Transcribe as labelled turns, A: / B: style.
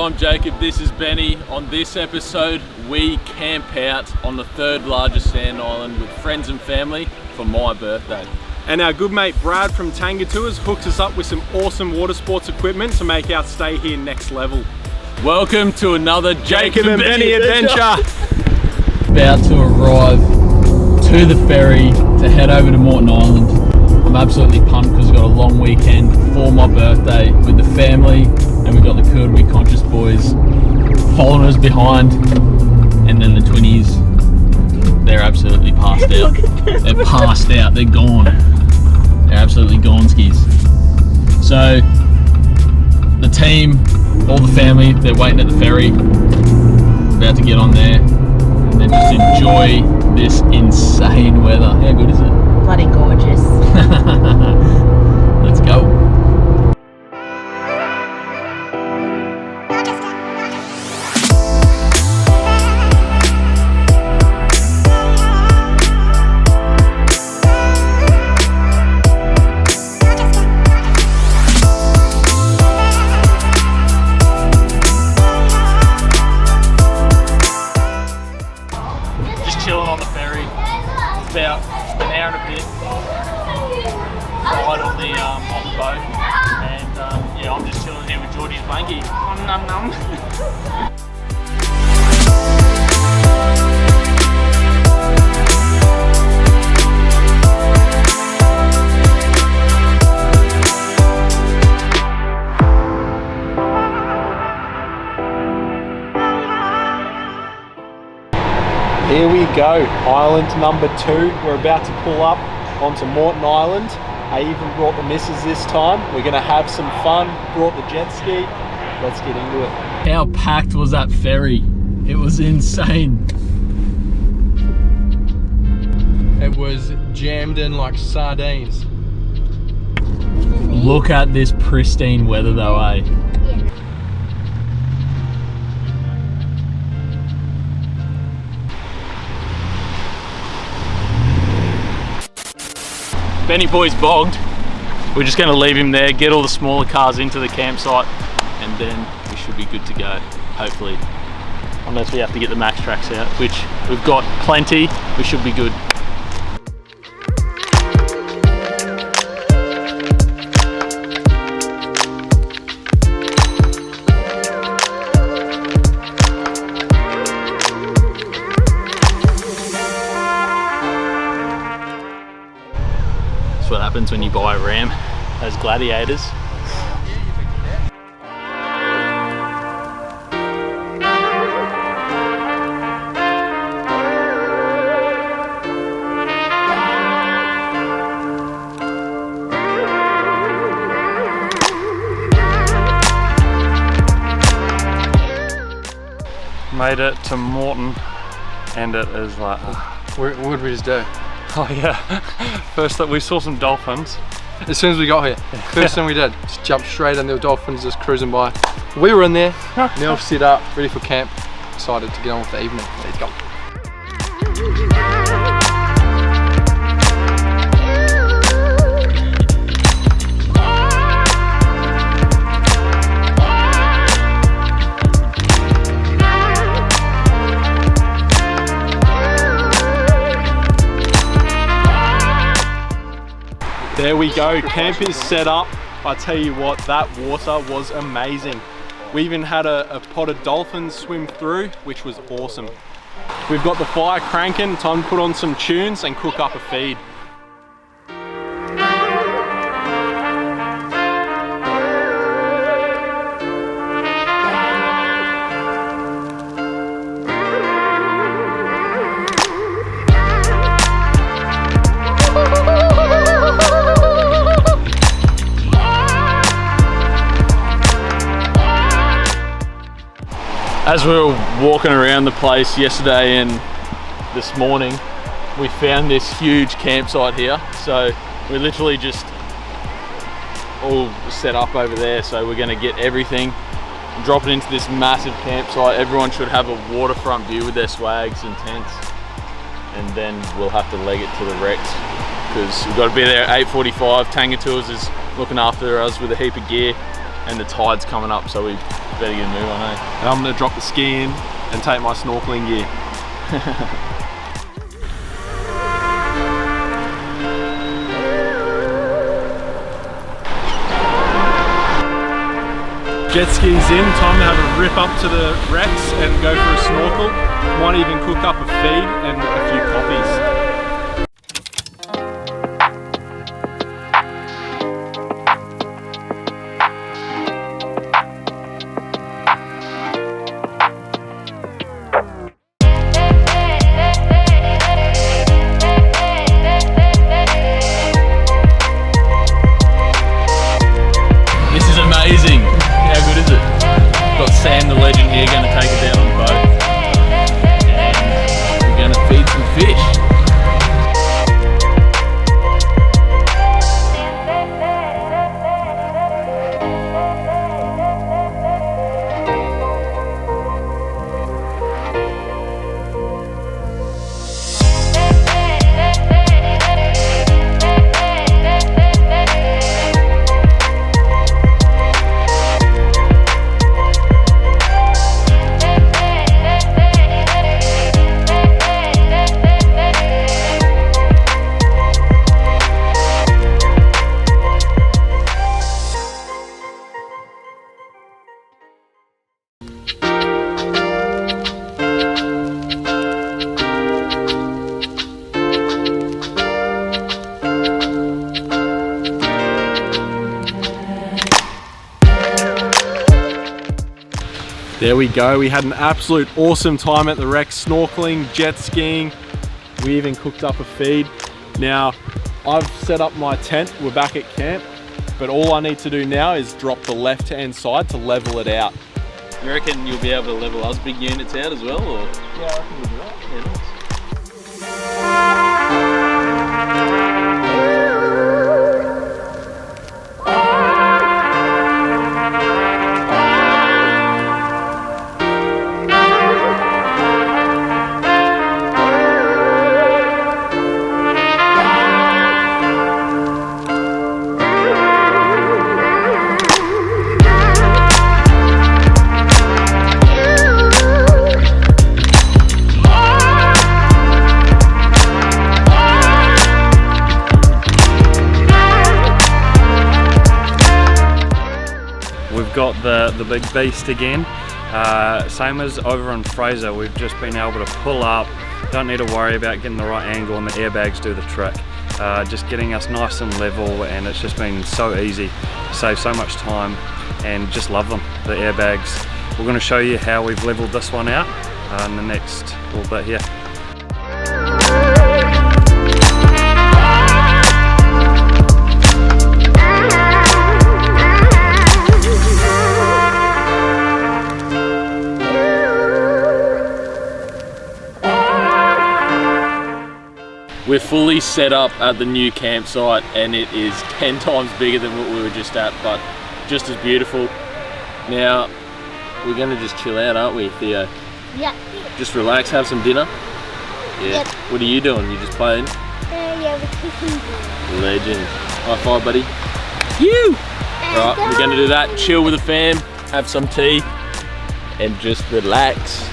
A: I'm Jacob, this is Benny. On this episode, we camp out on the third largest sand island with friends and family for my birthday.
B: And our good mate Brad from Tanga Tours hooked us up with some awesome water sports equipment to make our stay here next level.
A: Welcome to another Jacob and Benny adventure.
C: About to arrive to the ferry to head over to Moreton Island. I'm absolutely pumped because we've got a long weekend for my birthday with the family, and we've got the Cool We Conscious boys following us behind, and then the twinnies, they're absolutely passed out. They're passed out, they're gone. They're absolutely gone skis. So the team, all the family, they're waiting at the ferry, about to get on there and then just enjoy this insane weather. How good is it?
D: Bloody gorgeous.
C: Let's go.
A: Just chilling on the ferry. It's about an hour and a bit ride on the boat, and yeah, I'm just chilling here with Geordie's blankie. Nom nom.
B: Here we go, island number 2. We're about to pull up onto Moreton Island. I even brought the missus this time. We're gonna have some fun, brought the jet ski. Let's get into it.
C: How packed was that ferry? It was insane.
E: It was jammed in like sardines.
C: Look at this pristine weather though, eh?
A: Benny boy's bogged. We're just going to leave him there, get all the smaller cars into the campsite, and then we should be good to go, hopefully. Unless we have to get the max tracks out, which we've got plenty, we should be good. That's what happens when you buy a Ram, those Gladiators. Made it to Morton, and it is like,
E: What did we just do?
A: oh yeah. First up, we saw some dolphins.
E: As soon as we got here, first thing we did, just jumped straight in. There were dolphins just cruising by. We were in there, now set up, ready for camp. Excited to get on with the evening. Let's go.
B: There we go, camp is set up. I tell you what, that water was amazing. We even had a pot of dolphins swim through, which was awesome. We've got the fire cranking, time to put on some tunes and cook up a feed.
A: As we were walking around the place yesterday and this morning, we found this huge campsite here. So we're literally just all set up over there. So we're gonna get everything, drop it into this massive campsite. Everyone should have a waterfront view with their swags and tents. And then we'll have to leg it to the wrecks because we've got to be there at 8:45. Tanga Tours is looking after us with a heap of gear. and the tide's coming up, so we better get a move on, eh?
B: And I'm gonna drop the ski in and take my snorkeling gear. Jet skis in, time to have a rip up to the wrecks and go for a snorkel. Might even cook up a feed and a few coffees.
A: This is amazing. How good is it? Got Sam the legend here going to take it down on the boat. And we're going to feed some fish.
B: There we go, we had an absolute awesome time at the wreck, snorkeling, jet skiing. We even cooked up a feed. Now, I've set up my tent, we're back at camp, but all I need to do now is drop the left-hand side to level it out.
A: You reckon you'll be able to level us big units out as well? Or?
B: Yeah, I reckon we'll do that.
A: Yeah, nice.
D: We've got the big beast again, same as over in Fraser. We've just been able to pull up, don't need to worry about getting the right angle, and the airbags do the trick. Just getting us nice and level, and it's just been so easy, save so much time, and just love them, the airbags. We're going to show you how we've leveled this one out in the next little bit here.
A: We're fully set up at the new campsite, and it is 10 times bigger than what we were just at, but just as beautiful. Now, we're gonna just chill out, aren't we, Theo?
F: Yeah.
A: Just relax, have some dinner? Yeah.
F: Yep.
A: What are you doing? You just playing?
F: Yeah, we're cooking.
A: Legend. High five, buddy. You! Alright, we're gonna do that, chill with the fam, have some tea, and just relax.